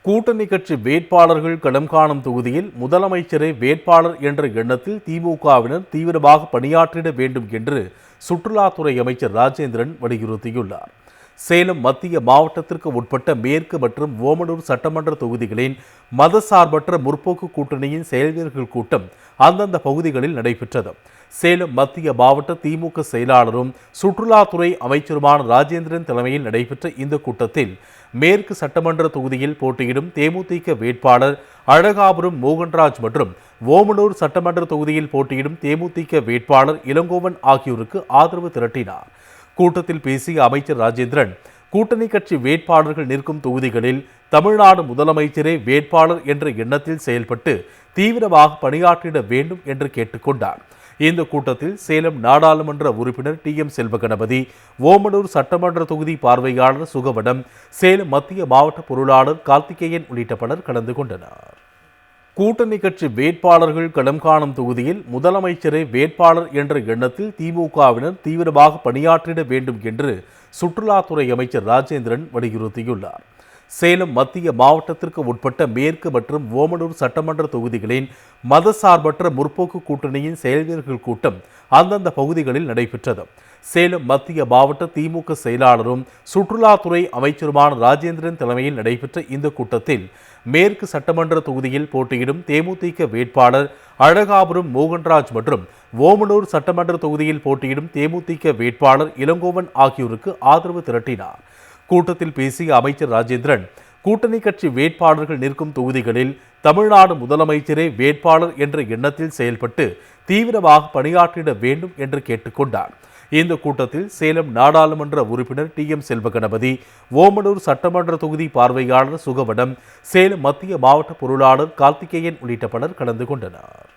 கூட்டணி கட்சி வேட்பாளர்கள் களம் காணும் தொகுதியில் முதலமைச்சரே வேட்பாளர் என்ற எண்ணத்தில் திமுகவினர் தீவிரமாக பணியாற்றிட வேண்டும் என்று சுற்றுலாத்துறை அமைச்சர் ராஜேந்திரன் வலியுறுத்தியுள்ளார். சேலம் மத்திய மாவட்டத்திற்கு உட்பட்ட மேற்கு மற்றும் ஓமலூர் சட்டமன்ற தொகுதிகளின் மதசார்பற்ற முற்போக்கு கூட்டணியின் செயல்வீரர்கள் கூட்டம் அந்தந்த பகுதிகளில் நடைபெற்றது. சேலம் மத்திய மாவட்ட திமுக செயலாளரும் சுற்றுலாத்துறை அமைச்சருமான ராஜேந்திரன் தலைமையில் நடைபெற்ற இந்த கூட்டத்தில் மேற்கு சட்டமன்ற தொகுதியில் போட்டியிடும் தேமுதிக வேட்பாளர் அழகாபுரம் மோகன்ராஜ் மற்றும் ஓமலூர் சட்டமன்ற தொகுதியில் போட்டியிடும் தேமுதிக வேட்பாளர் இளங்கோவன் ஆகியோருக்கு ஆதரவு திரட்டினார். கூட்டத்தில் பேசிய அமைச்சர் ராஜேந்திரன், கூட்டணி கட்சி வேட்பாளர்கள் நிற்கும் தொகுதிகளில் தமிழ்நாடு முதலமைச்சரே வேட்பாளர் என்ற எண்ணத்தில் செயல்பட்டு தீவிரமாக பணியாற்றிட வேண்டும் என்று கேட்டுக்கொண்டார். இந்த கூட்டத்தில் சேலம் நாடாளுமன்ற உறுப்பினர் டி.எம். செல்வகணபதி, ஓமலூர் சட்டமன்ற தொகுதி பார்வையாளர் சுகவனம், சேலம் மத்திய மாவட்ட பொருளாளர் கார்த்திகேயன் உள்ளிட்ட பலர் கலந்து கொண்டனர். கூட்டணி கட்சி வேட்பாளர்கள் களம் காணும் தொகுதியில் முதலமைச்சரே வேட்பாளர் என்ற எண்ணத்தில் திமுகவினர் தீவிரமாக பணியாற்றிட வேண்டும் என்று சுற்றுலாத்துறை அமைச்சர் ராஜேந்திரன் வலியுறுத்தியுள்ளார். சேலம் மத்திய மாவட்டத்திற்கு உட்பட்ட மேற்கு மற்றும் ஓமலூர் சட்டமன்ற தொகுதிகளின் மதசார்பற்ற முற்போக்கு கூட்டணியின் செயல்வீரர்கள் கூட்டம் அந்தந்த பகுதிகளில் நடைபெற்றது. சேலம் மத்திய மாவட்ட திமுக செயலாளரும் சுற்றுலாத்துறை அமைச்சருமான ராஜேந்திரன் தலைமையில் நடைபெற்ற இந்த கூட்டத்தில் மேற்கு சட்டமன்ற தொகுதியில் போட்டியிடும் தேமுதிக வேட்பாளர் அழகாபுரம் மோகன்ராஜ் மற்றும் ஓமலூர் சட்டமன்ற தொகுதியில் போட்டியிடும் தேமுதிக வேட்பாளர் இளங்கோவன் ஆகியோருக்கு ஆதரவு திரட்டினார். கூட்டத்தில் பேசிய அமைச்சர் ராஜேந்திரன், கூட்டணி கட்சி வேட்பாளர்கள் நிற்கும் தொகுதிகளில் தமிழ்நாடு முதலமைச்சரே வேட்பாளர் என்ற எண்ணத்தில் செயல்பட்டு தீவிரமாக பணியாற்றிட வேண்டும் என்று கேட்டுக்கொண்டார். இந்த கூட்டத்தில் சேலம் நாடாளுமன்ற உறுப்பினர் டி.எம். செல்வகணபதி, ஓமலூர் சட்டமன்ற தொகுதி பார்வையாளர் சுகவனம், சேலம் மத்திய மாவட்ட பொருளாளர் கார்த்திகேயன் உள்ளிட்ட பலர் கலந்து கொண்டனர்.